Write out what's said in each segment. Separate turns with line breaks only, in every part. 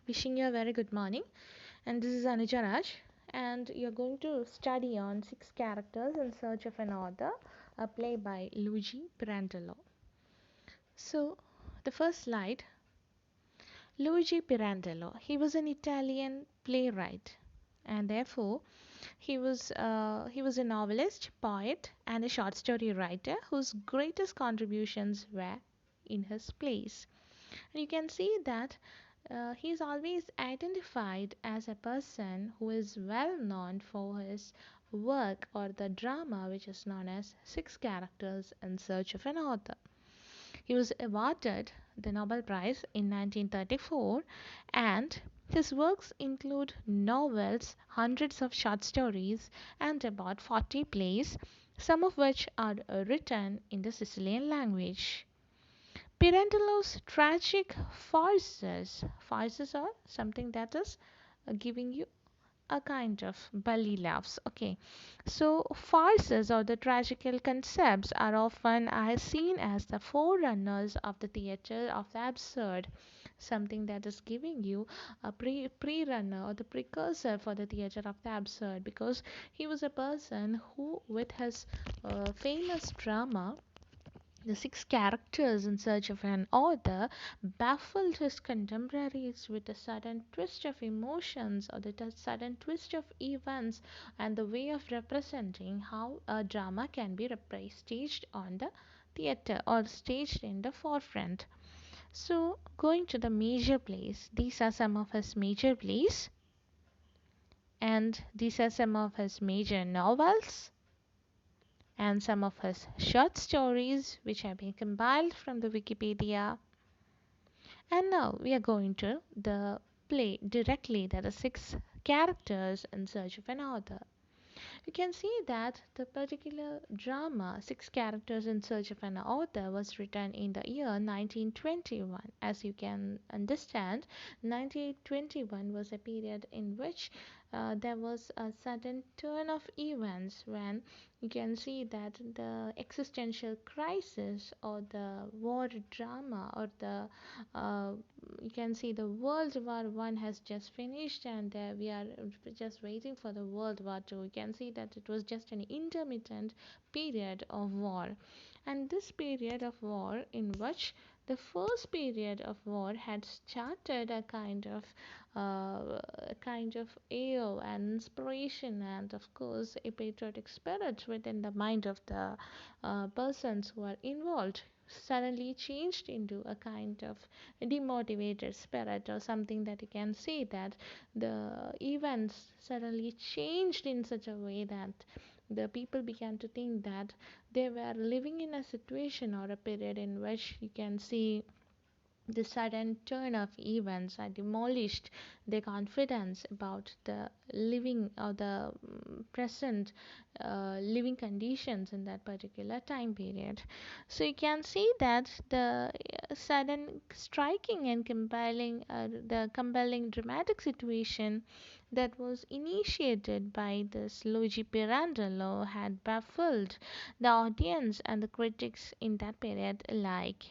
Wishing you a very good morning. And this is Anuja Raj. And you're going to study on six characters in search of an author, a play by Luigi Pirandello. So, the first slide. Luigi Pirandello. He was an Italian playwright, and therefore he was a novelist, poet, and a short story writer whose greatest contributions were in his plays. And you can see that he is always identified as a person who is well known for his work or the drama which is known as Six Characters in Search of an Author. He was awarded the Nobel Prize in 1934, and his works include novels, hundreds of short stories, and about 40 plays, some of which are written in the Sicilian language. Pirandello's tragic farces are something that is giving you a kind of belly laughs. Okay, so farces or the tragical concepts are often seen as the forerunners of the theater of the absurd, something that is giving you a pre-runner or the precursor for the theater of the absurd, because he was a person who, with his famous drama the Six Characters in Search of an Author, baffled his contemporaries with a sudden twist of emotions or the sudden twist of events and the way of representing how a drama can be staged on the theatre or staged in the forefront. So, going to the major plays, these are some of his major plays, and these are some of his major novels and some of his short stories which have been compiled from the Wikipedia. And now we are going to the play directly, that are six characters in search of an author. You can see that the particular drama, Six Characters in Search of an Author, was written in the year 1921. As you can understand, 1921 was a period in which there was a sudden turn of events when you can see that the existential crisis or the war drama or the uh, you can see the World War One has just finished, and we are just waiting for the World War Two. You can see that it was just an intermittent period of war, and this period of war, in which the first period of war had started a kind of awe and inspiration, and of course a patriotic spirit within the mind of the persons who are involved, suddenly changed into a kind of demotivated spirit, or something that you can say that the events suddenly changed in such a way that the people began to think that they were living in a situation or a period in which you can see the sudden turn of events had demolished their confidence about the living or the present living conditions in that particular time period. So you can see that the sudden striking and compelling dramatic situation that was initiated by this Luigi Pirandello had baffled the audience and the critics in that period alike.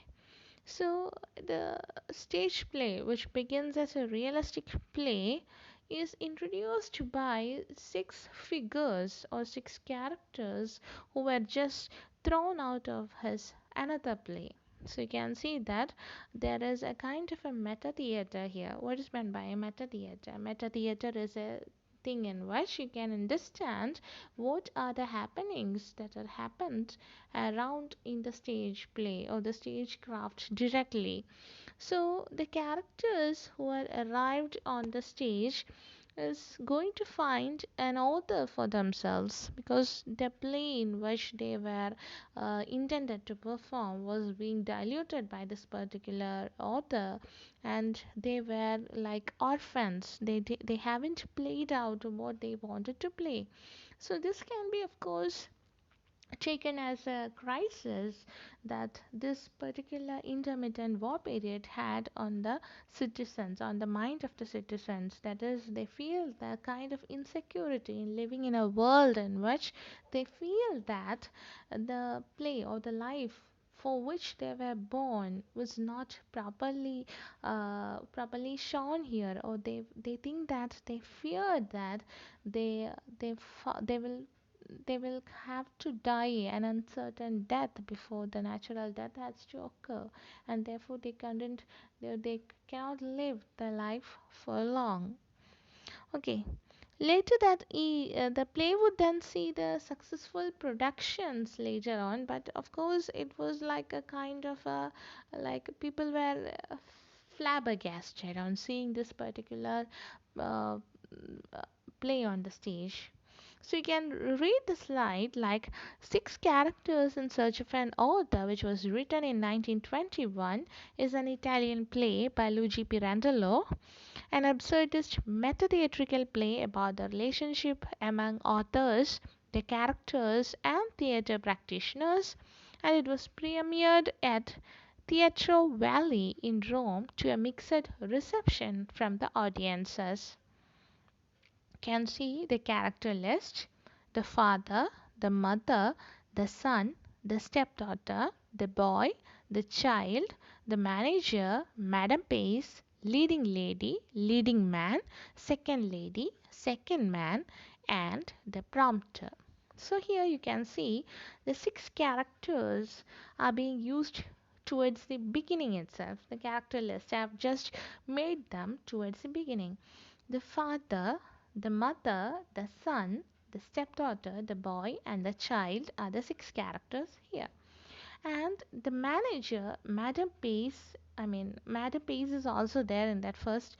So, the stage play, which begins as a realistic play, is introduced by six figures or six characters who were just thrown out of his another play. So, you can see that there is a kind of a meta theater here. What is meant by a meta theater? Meta theater is a thing in which you can understand what are the happenings that are happened around in the stage play or the stage craft directly. So the characters who are arrived on the stage is going to find an author for themselves, because the play in which they were intended to perform was being diluted by this particular author, and they were like orphans. They haven't played out what they wanted to play. So this can be, of course, taken as a crisis that this particular intermittent war period had on the citizens, on the mind of the citizens. That is, they feel the kind of insecurity in living in a world in which they feel that the play or the life for which they were born was not properly shown here, or they think that they fear that they they will have to die an uncertain death before the natural death has to occur, and therefore they cannot live the life for long. Okay. Later the play would then see the successful productions later on, but of course it was like a kind of a, like people were flabbergasted on seeing this particular uh, uh, play on the stage. So you can read the slide like Six Characters in Search of an Author, which was written in 1921, is an Italian play by Luigi Pirandello, an absurdist meta-theatrical play about the relationship among authors, their characters, and theatre practitioners, and it was premiered at Teatro Valli in Rome to a mixed reception from the audiences. Can see the character list: the father, the mother, the son, the stepdaughter, the boy, the child, the manager, Madam Pace, leading lady, leading man, second lady, second man, and the prompter. So here you can see the six characters are being used towards the beginning itself. The character list, I have just made them towards the beginning. The father, the mother, the son, the stepdaughter, the boy, and the child are the six characters here. And the manager, Madam Pace, Madam Pace is also there in that first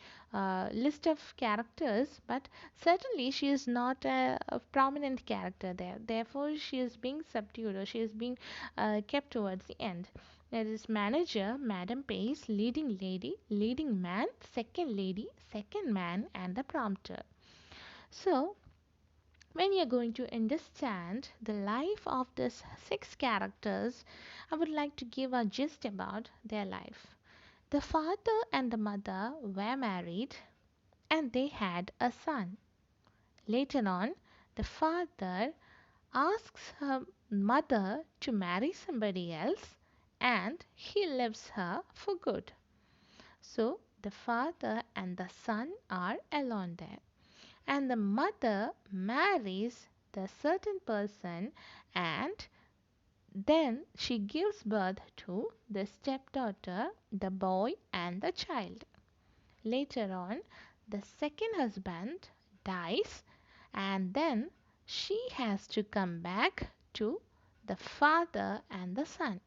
list of characters, but certainly she is not a prominent character there. Therefore, she is being subdued, or she is being kept towards the end. There is manager, Madam Pace, leading lady, leading man, second lady, second man, and the prompter. So, when you're going to understand the life of these six characters, I would like to give a gist about their life. The father and the mother were married and they had a son. Later on, the father asks her mother to marry somebody else and he leaves her for good. So, the father and the son are alone there, and the mother marries the certain person, and then she gives birth to the stepdaughter, the boy, and the child. Later on, the second husband dies, and then she has to come back to the father and the son.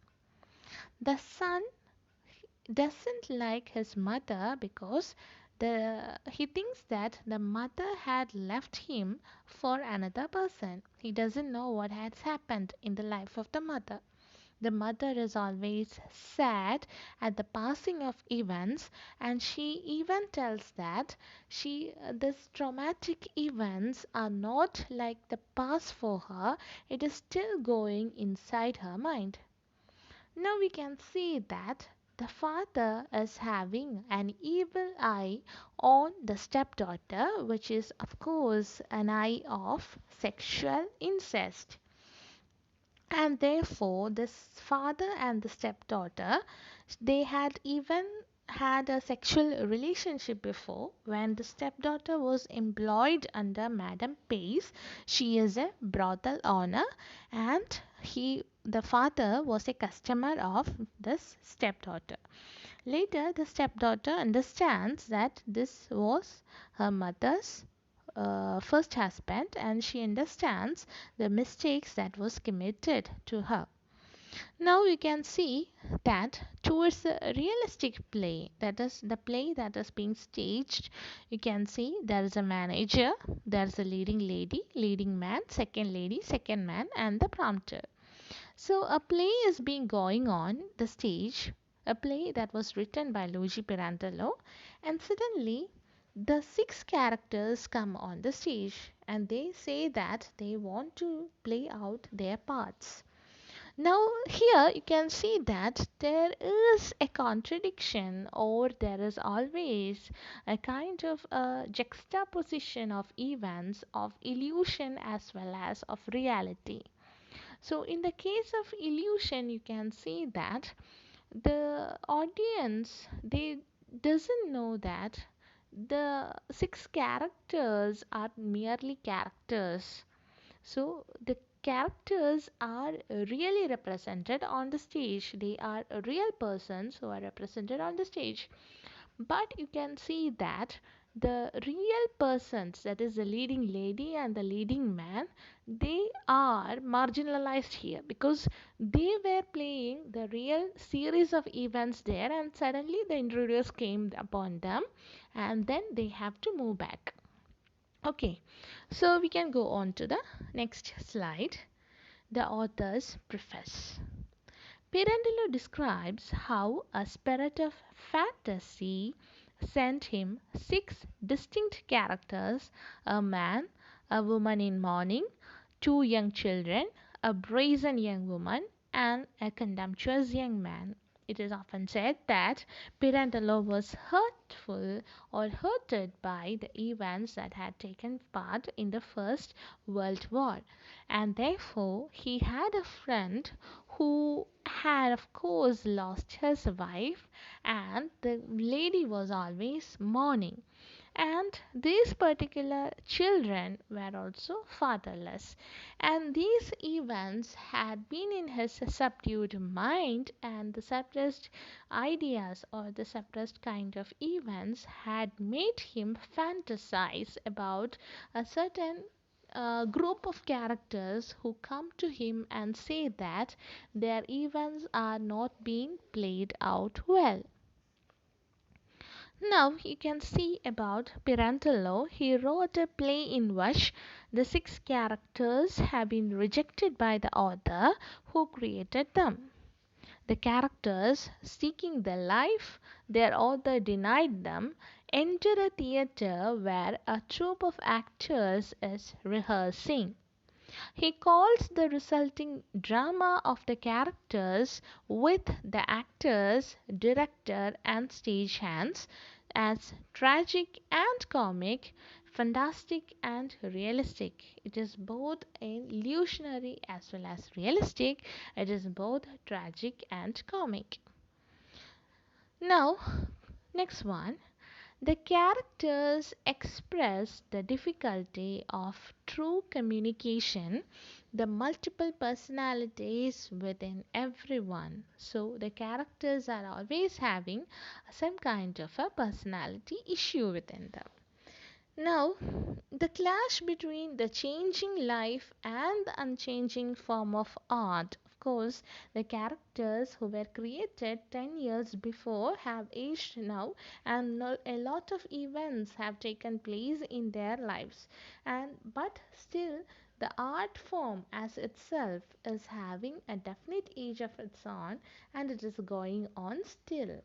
The son doesn't like his mother because he thinks that the mother had left him for another person. He doesn't know what has happened in the life of the mother. The mother is always sad at the passing of events, and she even tells that these traumatic events are not like the past for her, it is still going inside her mind. Now we can see that the father is having an evil eye on the stepdaughter, which is, of course, an eye of sexual incest. And therefore, this father and the stepdaughter, they had even had a sexual relationship before. When the stepdaughter was employed under Madam Pace, she is a brothel owner, and the father was a customer of this stepdaughter. Later, the stepdaughter understands that this was her mother's first husband, and she understands the mistakes that was committed to her. Now you can see that towards the realistic play, that is the play that is being staged, you can see there is a manager, there is a leading lady, leading man, second lady, second man, and the prompter. So a play is being going on the stage, a play that was written by Luigi Pirandello, and suddenly the six characters come on the stage and they say that they want to play out their parts. Now, here you can see that there is a contradiction, or there is always a kind of a juxtaposition of events, of illusion as well as of reality. So in the case of illusion, you can see that the audience, they doesn't know that the six characters are merely characters. So the characters are really represented on the stage. They are real persons who are represented on the stage. But you can see that the real persons, that is the leading lady and the leading man, they are marginalized here because they were playing the real series of events there, and suddenly the intruders came upon them, and then they have to move back. Okay, so we can go on to the next slide. The author's preface. Pirandello describes how a spirit of fantasy sent him six distinct characters: a man, a woman in mourning, two young children, a brazen young woman, and a contemptuous young man. It is often said that Pirandello was hurtful or hurted by the events that had taken part in the First World War, and therefore he had a friend who had, of course, lost his wife, and the lady was always mourning, and these particular children were also fatherless, and these events had been in his subdued mind, and the suppressed ideas or the suppressed kind of events had made him fantasize about a certain group of characters who come to him and say that their events are not being played out well. Now you can see about Pirandello. He wrote a play in which the six characters have been rejected by the author who created them. The characters, seeking the life their author denied them, enter a theatre where a troupe of actors is rehearsing. He calls the resulting drama of the characters with the actors, director, and stagehands as tragic and comic, fantastic and realistic. It is both illusionary as well as realistic. It is both tragic and comic. Now, next one. The characters express the difficulty of true communication, the multiple personalities within everyone. So, the characters are always having some kind of a personality issue within them. Now, the clash between the changing life and the unchanging form of art. Of course, the characters who were created 10 years before have aged now, and a lot of events have taken place in their lives. But still, the art form as itself is having a definite age of its own, and it is going on still.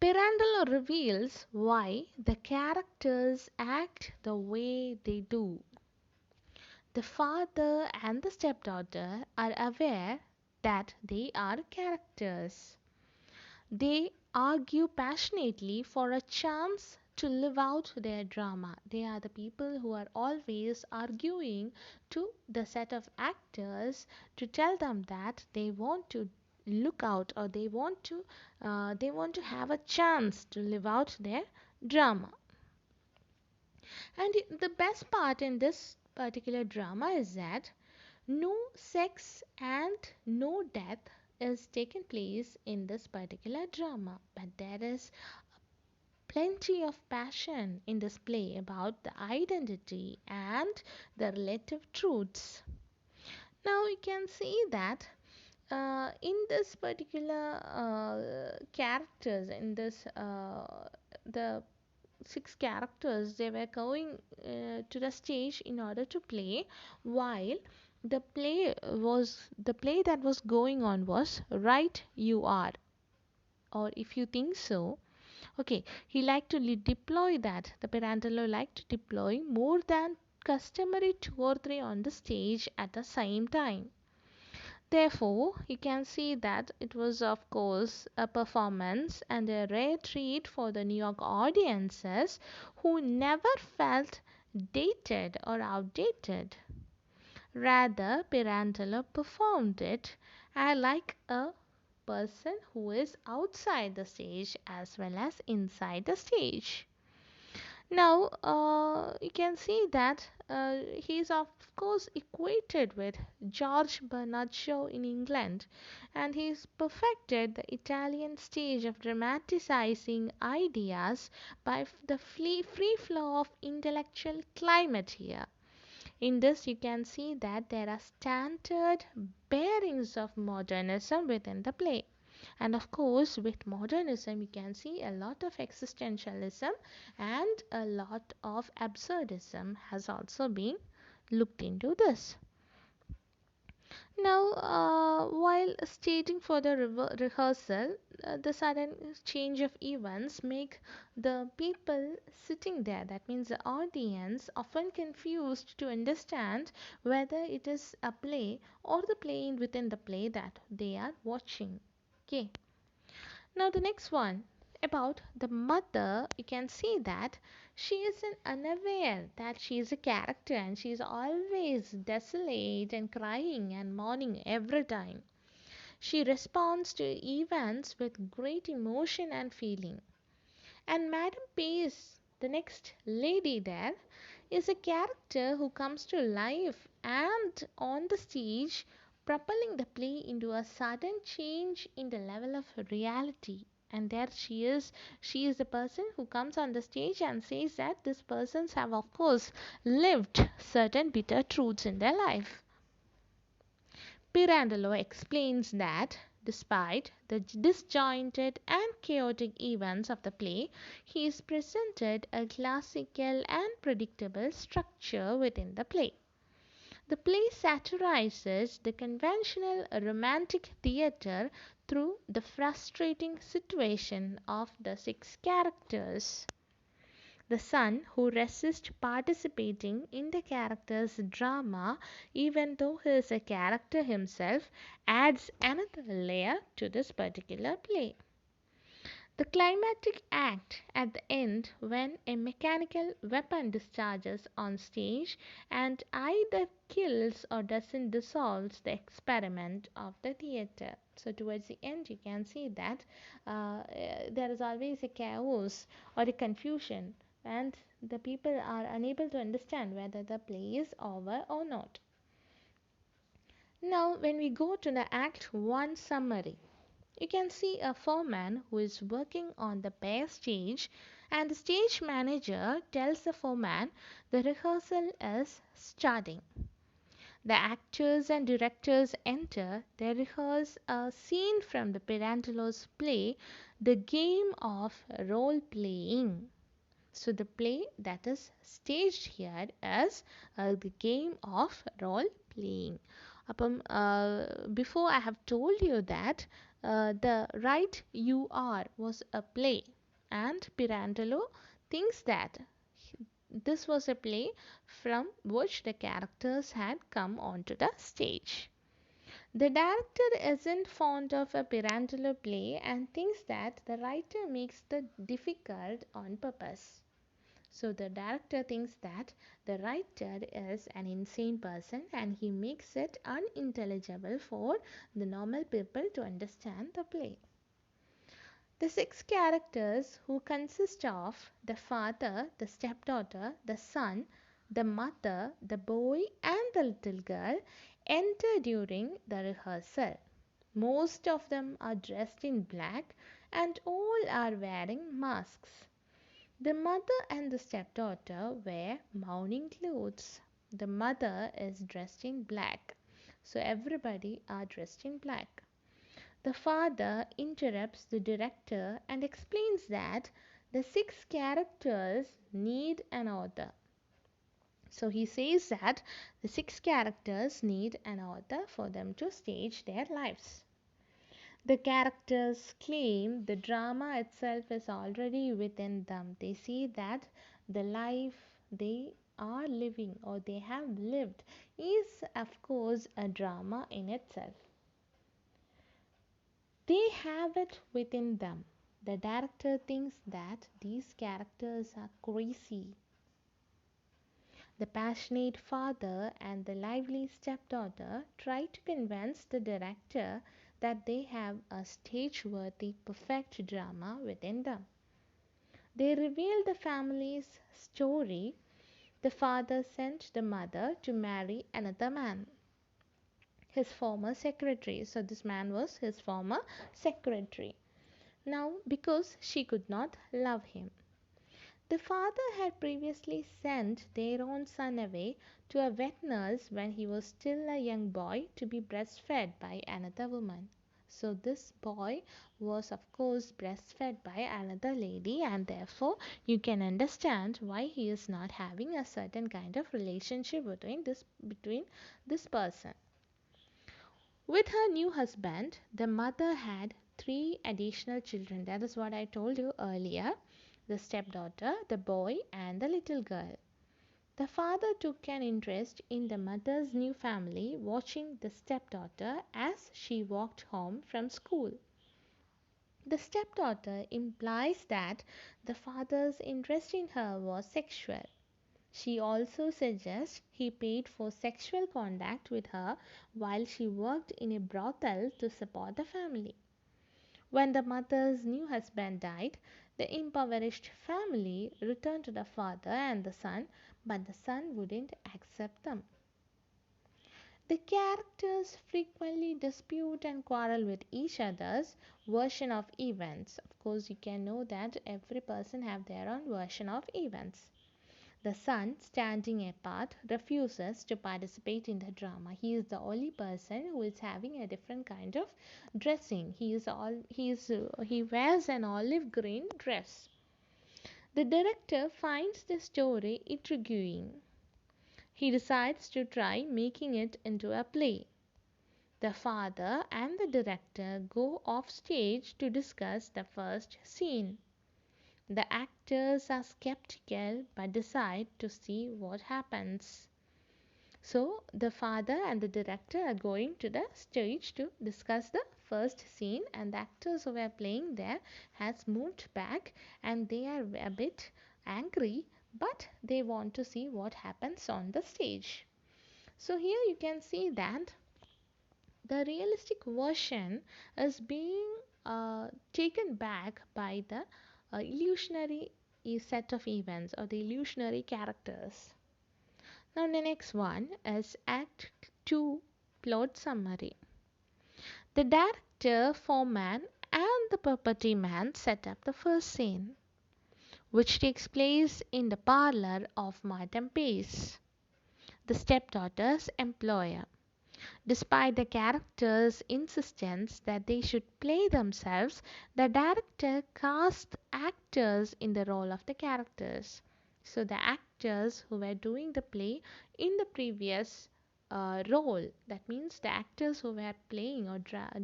Pirandello reveals why the characters act the way they do. The father and the stepdaughter are aware that they are characters. They argue passionately for a chance to live out their drama. They are the people who are always arguing to the set of actors to tell them that they want to look out, or they want to have a chance to live out their drama. And the best part in this particular drama is that no sex and no death is taking place in this particular drama, but there is plenty of passion in this play about the identity and the relative truths. Now you can see that in this particular characters, in this the six characters, they were going to the stage in order to play, while the play that was going on was Right You Are, or If You Think So. Okay, he liked to deploy that. The Pirandello liked to deploy more than customary two or three on the stage at the same time. Therefore, you can see that it was, of course, a performance and a rare treat for the New York audiences who never felt dated or outdated. Rather, Pirandello performed it like a person who is outside the stage as well as inside the stage. Now, you can see that he is of course equated with George Bernard Shaw in England, and he has perfected the Italian stage of dramatizing ideas by the free flow of intellectual climate here. In this, you can see that there are standard bearings of modernism within the play. And of course, with modernism, you can see a lot of existentialism and a lot of absurdism has also been looked into this. Now, while staging for the rehearsal, the sudden change of events make the people sitting there, that means the audience, often confused to understand whether it is a play or the play within the play that they are watching. Okay. Now the next one about the mother, you can see that she is unaware that she is a character and she is always desolate and crying and mourning every time. She responds to events with great emotion and feeling. And Madame Pace, the next lady there, is a character who comes to life and on the stage, propelling the play into a sudden change in the level of reality. And there she is the person who comes on the stage and says that these persons have, of course, lived certain bitter truths in their life. Pirandello explains that despite the disjointed and chaotic events of the play, he is presented a classical and predictable structure within the play. The play satirizes the conventional romantic theatre through the frustrating situation of the six characters. The son who resists participating in the character's drama, even though he is a character himself, adds another layer to this particular play. The climactic act at the end, when a mechanical weapon discharges on stage and either kills or doesn't dissolves the experiment of the theatre. So towards the end, you can see that there is always a chaos or a confusion, and the people are unable to understand whether the play is over or not. Now, when we go to the Act 1 summary, you can see a foreman who is working on the bare stage, and the stage manager tells the foreman the rehearsal is starting. The actors and directors enter, they rehearse a scene from the Pirandello's play, The Game of Role Playing. So the play that is staged here is the game of role playing. Before I have told you that the Right You Are was a play, and Pirandello thinks that this was a play from which the characters had come onto the stage. The director isn't fond of a Pirandello play and thinks that the writer makes the difficult on purpose. So the director thinks that the writer is an insane person and he makes it unintelligible for the normal people to understand the play. The six characters, who consist of the father, the stepdaughter, the son, the mother, the boy, and the little girl, enter during the rehearsal. Most of them are dressed in black and all are wearing masks. The mother and the stepdaughter wear mourning clothes. The mother is dressed in black. So everybody are dressed in black. The father interrupts the director and explains that the six characters need an author. So he says that the six characters need an author for them to stage their lives. The characters claim the drama itself is already within them. They see that the life they are living or they have lived is, of course, a drama in itself. They have it within them. The director thinks that these characters are crazy. The passionate father and the lively stepdaughter try to convince the director that they have a stage-worthy perfect drama within them. They reveal the family's story. The father sent the mother to marry another man, his former secretary. So, this man was his former secretary. Now, because she could not love him. The father had previously sent their own son away to a wet nurse when he was still a young boy to be breastfed by another woman. So, this boy was, of course, breastfed by another lady, and therefore, you can understand why he is not having a certain kind of relationship between this person. With her new husband, the mother had three additional children. That is what I told you earlier: the stepdaughter, the boy, and the little girl. The father took an interest in the mother's new family, watching the stepdaughter as she walked home from school. The stepdaughter implies that the father's interest in her was sexual. She also suggests he paid for sexual contact with her while she worked in a brothel to support the family. When the mother's new husband died, the impoverished family returned to the father and the son, but the son wouldn't accept them. The characters frequently dispute and quarrel with each other's version of events. Of course, you can know that every person have their own version of events. The son, standing apart, refuses to participate in the drama. He is the only person who is having a different kind of dressing. He wears an olive green dress. The director finds the story intriguing. He decides to try making it into a play. The father and the director go off stage to discuss the first scene. The actors are skeptical but decide to see what happens. So, the father and the director are going to the stage to discuss the first scene, and the actors who were playing there has moved back and they are a bit angry, but they want to see what happens on the stage. So, here you can see that the realistic version is being taken back by the illusionary set of events or the illusionary characters. Now, the next one is Act 2 plot summary. The director, foreman, and the property man set up the first scene, which takes place in the parlor of Madame Pace, the stepdaughter's employer. Despite the characters' insistence that they should play themselves, the director cast actors in the role of the characters. So the actors who were doing the play in the previous role, that means the actors who were playing or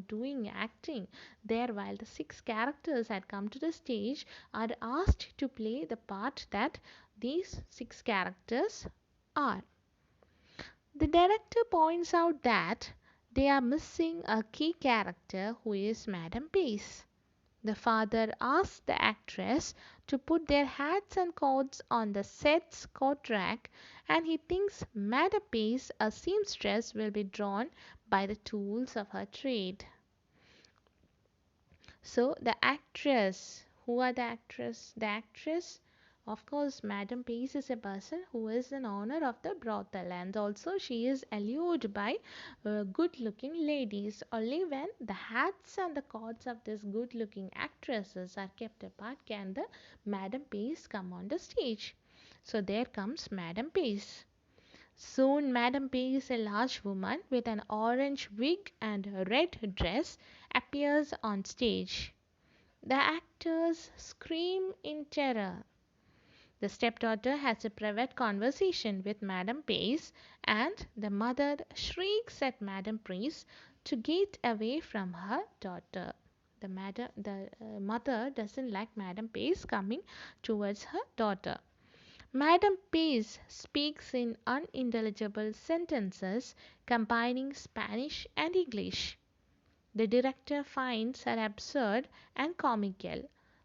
doing acting there while the six characters had come to the stage, are asked to play the part that these six characters are. The director points out that they are missing a key character who is Madame Pace. The father asks the actress to put their hats and coats on the set's coat rack, and he thinks Madame Pace, a seamstress, will be drawn by the tools of her trade. So the actress, who are the actress? The actress, of course, Madame Pace is a person who is an owner of the brothel, and also she is allured by good-looking ladies. Only when the hats and the coats of these good-looking actresses are kept apart can the Madame Pace come on the stage. So there comes Madame Pace. Soon Madame Pace, a large woman with an orange wig and a red dress, appears on stage. The actors scream in terror. The stepdaughter has a private conversation with Madame Pace, and the mother shrieks at Madame Pace to get away from her daughter. The mother doesn't like Madame Pace coming towards her daughter. Madame Pace speaks in unintelligible sentences combining Spanish and English. The director finds her absurd and comical,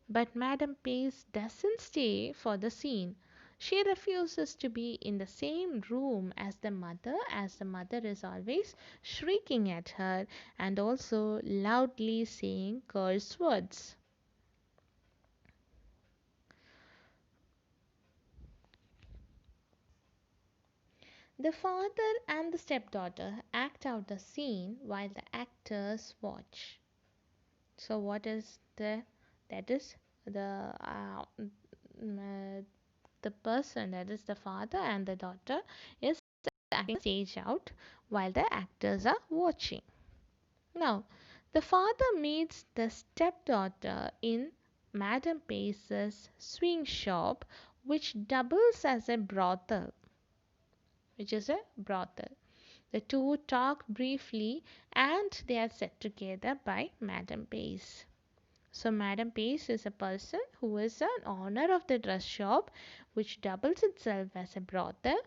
but Madame Pace doesn't stay for the scene. She refuses to be in the same room as the mother is always shrieking at her and also loudly saying curse words. The father and the stepdaughter act out the scene while the actors watch. So what is that is the person, that is the father and the daughter, is acting stage out while the actors are watching. Now, the father meets the stepdaughter in Madame Pace's swing shop, which doubles as a brothel. Which is a brothel. The two talk briefly and they are set together by Madame Pace. So Madame Pace is a person who is an owner of the dress shop which doubles itself as a brothel,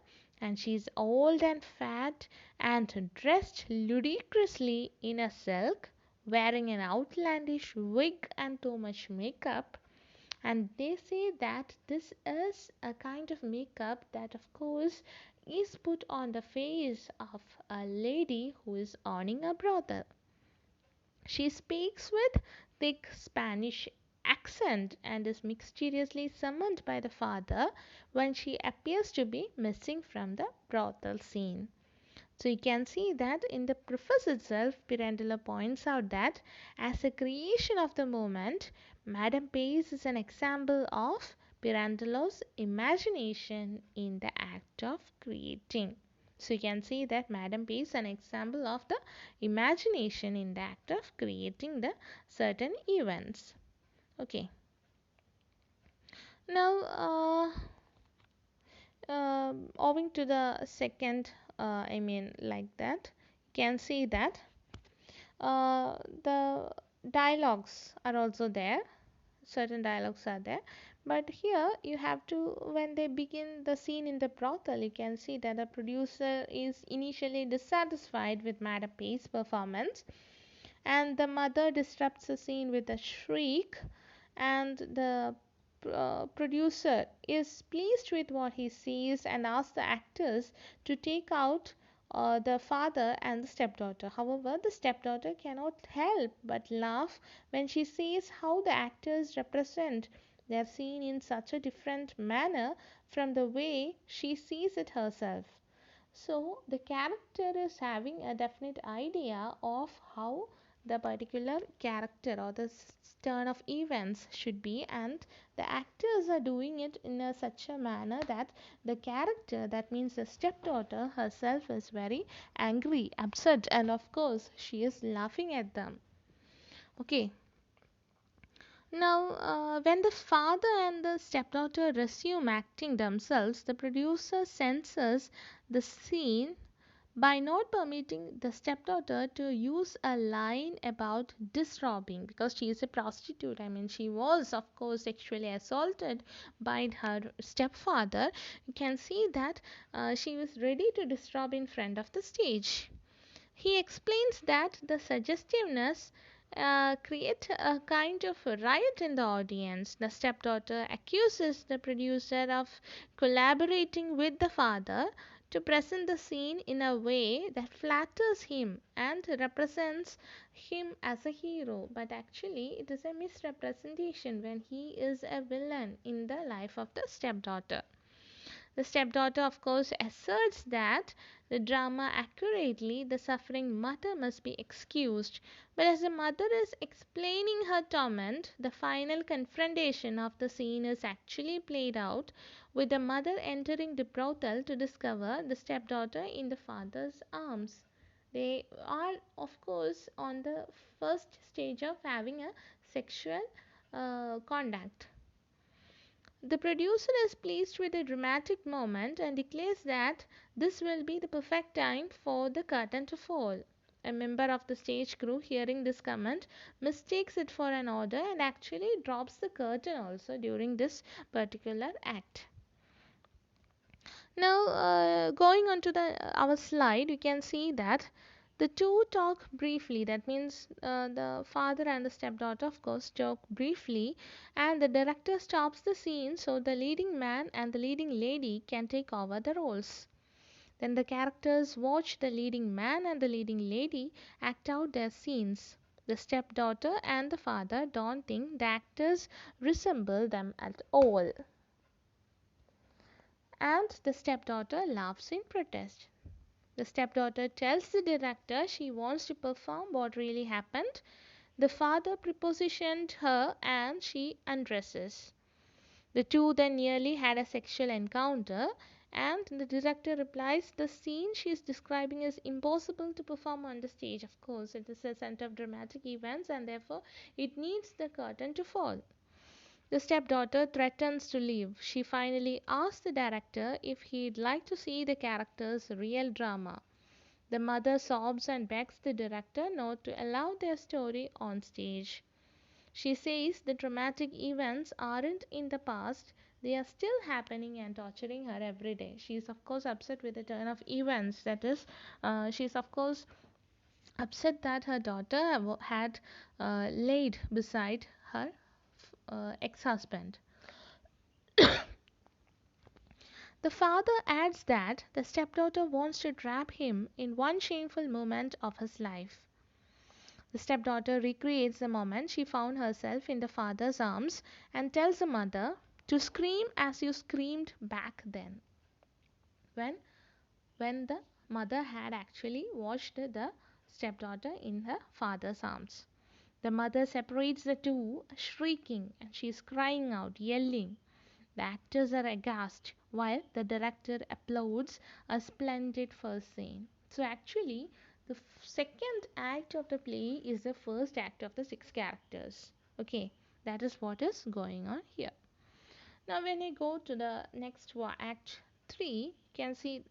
and she is old and fat and dressed ludicrously in a silk, wearing an outlandish wig and too much makeup. And they say that this is a kind of makeup that of course is put on the face of a lady who is owning a brothel. She speaks with thick Spanish accent and is mysteriously summoned by the father when she appears to be missing from the brothel scene. So you can see that in the preface itself, Pirandello points out that as a creation of the moment, Madame Pace is an example of Pirandello's imagination in the act of creating. So you can see that Madame Pace is an example of the imagination in the act of creating the certain events. Okay. Now, owing to the second, like that, you can see that the dialogues are also there, certain dialogues are there, but here you have to, when they begin the scene in the brothel, you can see that the producer is initially dissatisfied with Madame Pace's performance, and the mother disrupts the scene with a shriek, and the producer is pleased with what he sees and asks the actors to take out the father and the stepdaughter. However, the stepdaughter cannot help but laugh when she sees how the actors represent their scene in such a different manner from the way she sees it herself. So the character is having a definite idea of how the particular character or the turn of events should be, and the actors are doing it in such a manner that the character, that means the stepdaughter herself, is very angry, upset, and of course she is laughing at them. Okay. Now, when the father and the stepdaughter resume acting themselves, the producer censors the scene by not permitting the stepdaughter to use a line about disrobing, because she is a prostitute. I mean, she was, of course, sexually assaulted by her stepfather. You can see that she was ready to disrobe in front of the stage. He explains that the suggestiveness create a kind of a riot in the audience. The stepdaughter accuses the producer of collaborating with the father to present the scene in a way that flatters him and represents him as a hero, but actually it is a misrepresentation when he is a villain in the life of the stepdaughter. The stepdaughter, of course, asserts that the drama accurately, the suffering mother must be excused. But as the mother is explaining her torment, the final confrontation of the scene is actually played out with the mother entering the brothel to discover the stepdaughter in the father's arms. They are, of course, on the first stage of having a sexual contact. The producer is pleased with the dramatic moment and declares that this will be the perfect time for the curtain to fall. A member of the stage crew, hearing this comment, mistakes it for an order and actually drops the curtain also during this particular act. Now, going on to our slide, you can see that The two talk briefly, that means the father and the stepdaughter, of course, talk briefly, and the director stops the scene so the leading man and the leading lady can take over the roles. Then the characters watch the leading man and the leading lady act out their scenes. The stepdaughter and the father don't think the actors resemble them at all. And the stepdaughter laughs in protest. The stepdaughter tells the director she wants to perform what really happened. The father prepositioned her and she undresses. The two then nearly had a sexual encounter, and the director replies the scene she is describing is impossible to perform on the stage. Of course, it is a center of dramatic events and therefore it needs the curtain to fall. The stepdaughter threatens to leave. She finally asks the director if he'd like to see the character's real drama. The mother sobs and begs the director not to allow their story on stage. She says the dramatic events aren't in the past, they are still happening and torturing her every day. She is, of course, upset with the turn of events. That is, she is, of course, upset that her daughter had laid beside her ex husband. The father adds that the stepdaughter wants to trap him in one shameful moment of his life. The stepdaughter recreates the moment she found herself in the father's arms and tells the mother to scream as you screamed back then, when the mother had actually watched the stepdaughter in her father's arms. The mother separates the two, shrieking, and she is crying out, yelling. The actors are aghast while the director applauds a splendid first scene. So actually, the second act of the play is the first act of the six characters. Okay, that is what is going on here. Now, when I go to the next act 3, you can see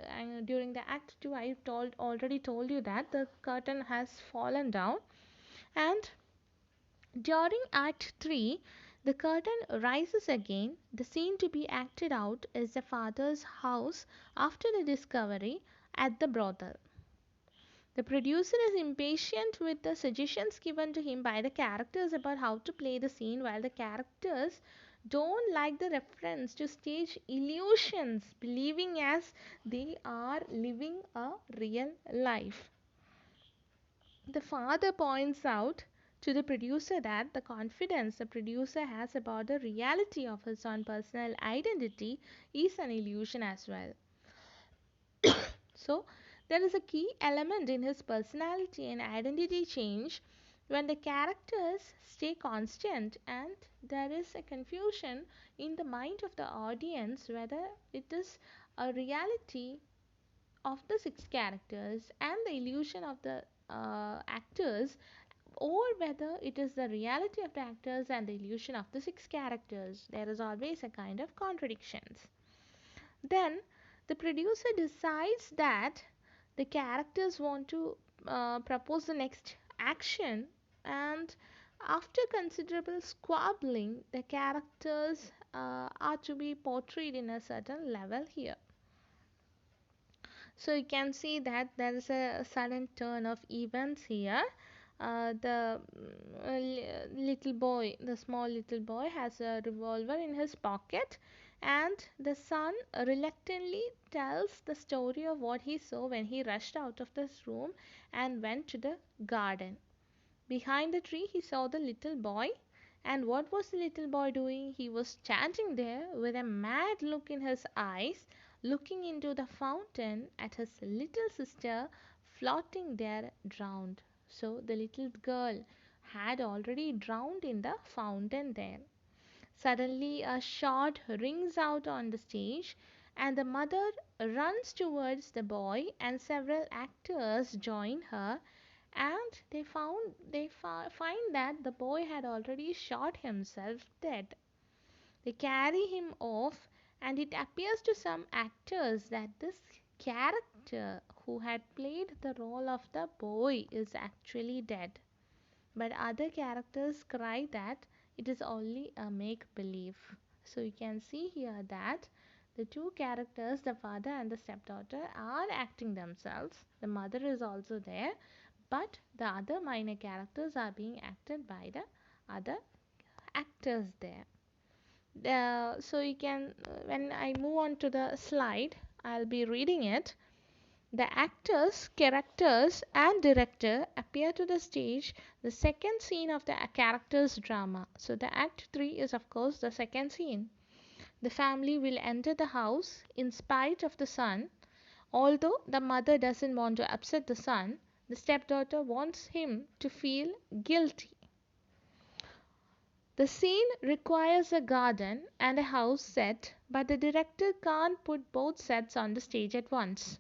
during the act 2, I already told you that the curtain has fallen down, and during Act 3, the curtain rises again. The scene to be acted out is the father's house after the discovery at the brothel. The producer is impatient with the suggestions given to him by the characters about how to play the scene, while the characters don't like the reference to stage illusions, believing as they are living a real life. The father points out to the producer that the confidence the producer has about the reality of his own personal identity is an illusion as well. So, there is a key element in his personality and identity change when the characters stay constant, and there is a confusion in the mind of the audience whether it is a reality of the six characters and the illusion of the actors, or whether it is the reality of the actors and the illusion of the six characters. There is always a kind of contradictions. Then the producer decides that the characters want to propose the next action, and after considerable squabbling, the characters are to be portrayed in a certain level here. So you can see that there is a sudden turn of events here. The little boy, the small little boy, has a revolver in his pocket, and the son reluctantly tells the story of what he saw when he rushed out of this room and went to the garden. Behind the tree, he saw the little boy. And what was the little boy doing? He was standing there with a mad look in his eyes, looking into the fountain at his little sister floating there drowned. So the little girl had already drowned in the fountain there. Suddenly, a shot rings out on the stage, and the mother runs towards the boy, and several actors join her, and find that the boy had already shot himself dead. They carry him off, and it appears to some actors that this character who had played the role of the boy is actually dead. But other characters cry that it is only a make believe. So you can see here that The two characters, the father and the stepdaughter, are acting themselves. The mother is also there, but the other minor characters are being acted by the other actors there. So you can, when I move on to the slide, I'll be reading it. The actors, characters, and director appear to the stage the second scene of the character's drama. So the act 3 is of course the second scene. The family will enter the house in spite of the son. Although the mother doesn't want to upset the son, the stepdaughter wants him to feel guilty. The scene requires a garden and a house set, but the director can't put both sets on the stage at once.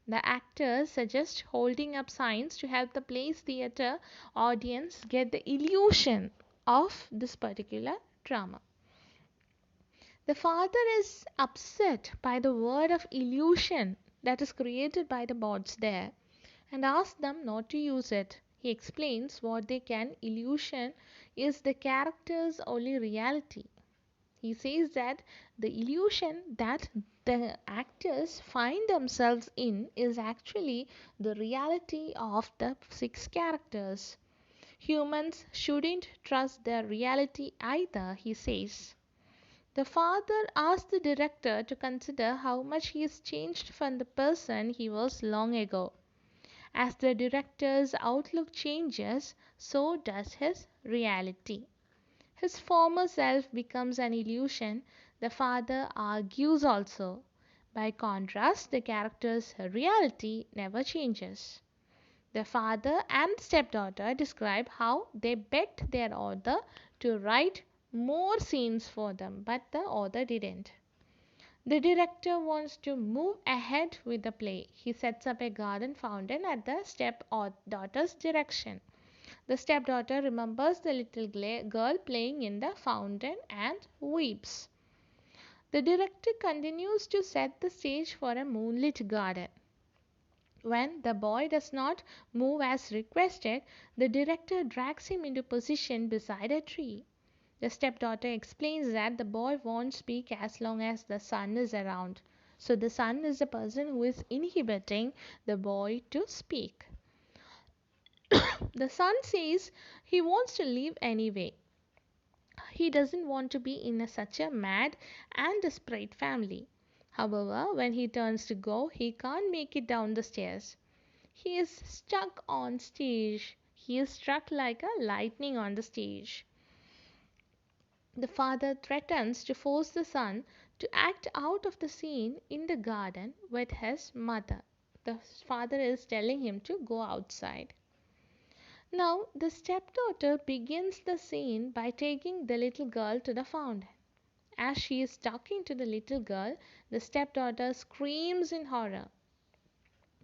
The actors suggest holding up signs to help the play's theater audience get the illusion of this particular drama. The father is upset by the word of illusion that is created by the bots there and asks them not to use it. He explains what they can illusion is the character's only reality. He says that the illusion that the actors find themselves in is actually the reality of the six characters. Humans shouldn't trust their reality either, he says. The father asks the director to consider how much he has changed from the person he was long ago. As the director's outlook changes, so does his reality. His former self becomes an illusion, the father argues also. By contrast, the character's reality never changes. The father and stepdaughter describe how they begged their author to write more scenes for them, but the author didn't. The director wants to move ahead with the play. He sets up a garden fountain at the stepdaughter's direction. The stepdaughter remembers the little girl playing in the fountain and weeps. The director continues to set the stage for a moonlit garden. When the boy does not move as requested, the director drags him into position beside a tree. The stepdaughter explains that the boy won't speak as long as the son is around. So the son is the person who is inhibiting the boy to speak. The son says he wants to leave anyway. He doesn't want to be in such a mad and desperate family. However, when he turns to go, he can't make it down the stairs. He is stuck on stage. He is struck like a lightning on the stage. The father threatens to force the son to act out of the scene in the garden with his mother. The father is telling him to go outside. Now, the stepdaughter begins the scene by taking the little girl to the fountain. As she is talking to the little girl, the stepdaughter screams in horror.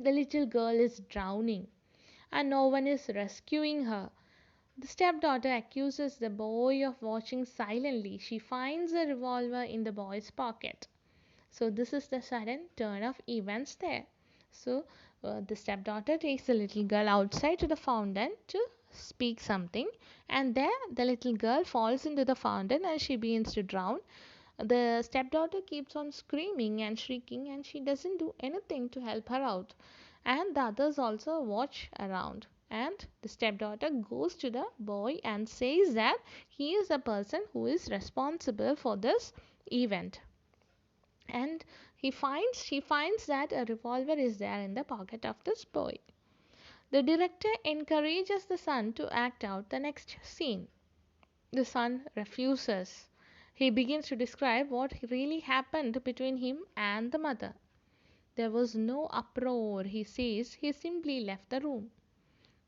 The little girl is drowning, and no one is rescuing her. The stepdaughter accuses the boy of watching silently. She finds a revolver in the boy's pocket. So this is the sudden turn of events there. So the stepdaughter takes the little girl outside to the fountain to speak something, and there the little girl falls into the fountain and she begins to drown. The stepdaughter keeps on screaming and shrieking, and she doesn't do anything to help her out. And the others also watch around. And the stepdaughter goes to the boy and says that he is the person who is responsible for this event. And she finds that a revolver is there in the pocket of this boy. The director encourages the son to act out the next scene. The son refuses. He begins to describe what really happened between him and the mother. There was no uproar, he says. He simply left the room.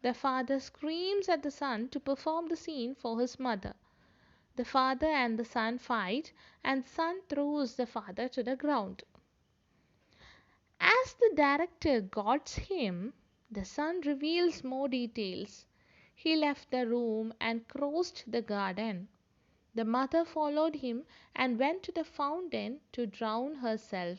The father screams at the son to perform the scene for his mother. The father and the son fight, and the son throws the father to the ground. As the director guards him, the son reveals more details. He left the room and crossed the garden. The mother followed him and went to the fountain to drown herself.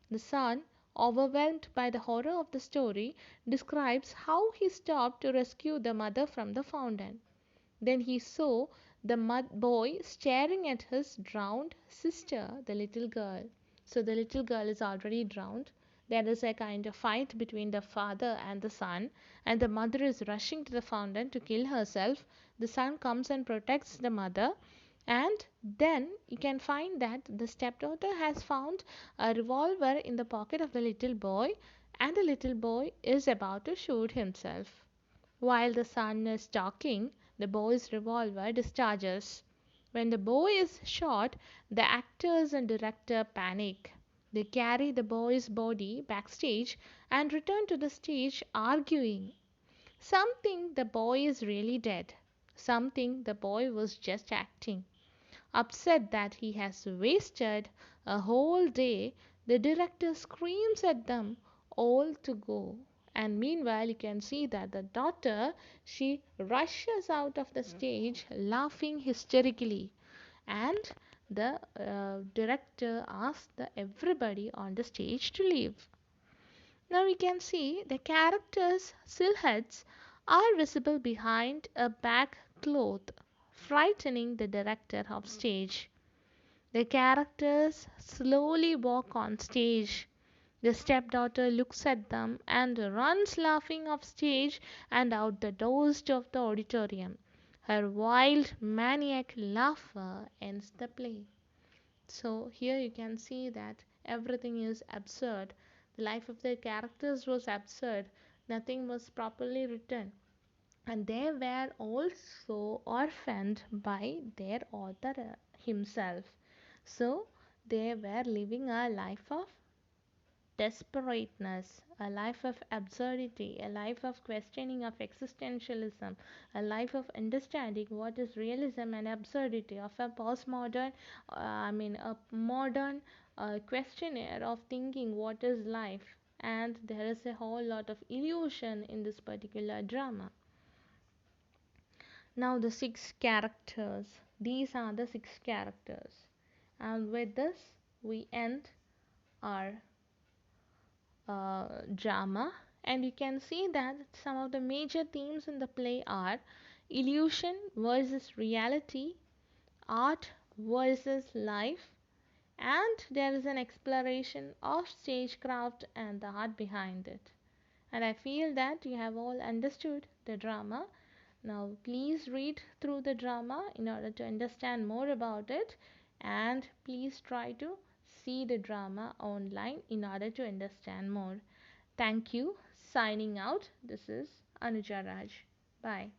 The son, overwhelmed by the horror of the story, describes how he stopped to rescue the mother from the fountain. Then he saw the boy staring at his drowned sister, the little girl. So the little girl is already drowned. There is a kind of fight between the father and the son, and the mother is rushing to the fountain to kill herself. The son comes and protects the mother, and then you can find that the stepdaughter has found a revolver in the pocket of the little boy, and the little boy is about to shoot himself. While the son is talking, the boy's revolver discharges. When the boy is shot, the actors and director panic. They carry the boy's body backstage and return to the stage arguing. Some think the boy is really dead. Some think the boy was just acting. Upset that he has wasted a whole day, the director screams at them all to go. And meanwhile, you can see that the daughter, she rushes out of the stage laughing hysterically. And the director asks everybody on the stage to leave. Now we can see the characters' silhouettes are visible behind a back cloth, frightening the director of stage. The characters slowly walk on stage. The stepdaughter looks at them and runs laughing off stage and out the doors of the auditorium. Her wild, maniac laughter ends the play. So here you can see that everything is absurd. The life of the characters was absurd. Nothing was properly written. And they were also orphaned by their author himself. So they were living a life of desperateness, a life of absurdity, a life of questioning of existentialism, a life of understanding what is realism and absurdity of a postmodern, a modern questionnaire of thinking what is life. And there is a whole lot of illusion in this particular drama. Now, the six characters. These are the six characters. And with this, we end our drama, and you can see that some of the major themes in the play are illusion versus reality, art versus life, and there is an exploration of stagecraft and the art behind it. And I feel that you have all understood the drama. Now, please read through the drama in order to understand more about it, and please try to see the drama online in order to understand more. Thank you. Signing out. This is Anuja Raj. Bye.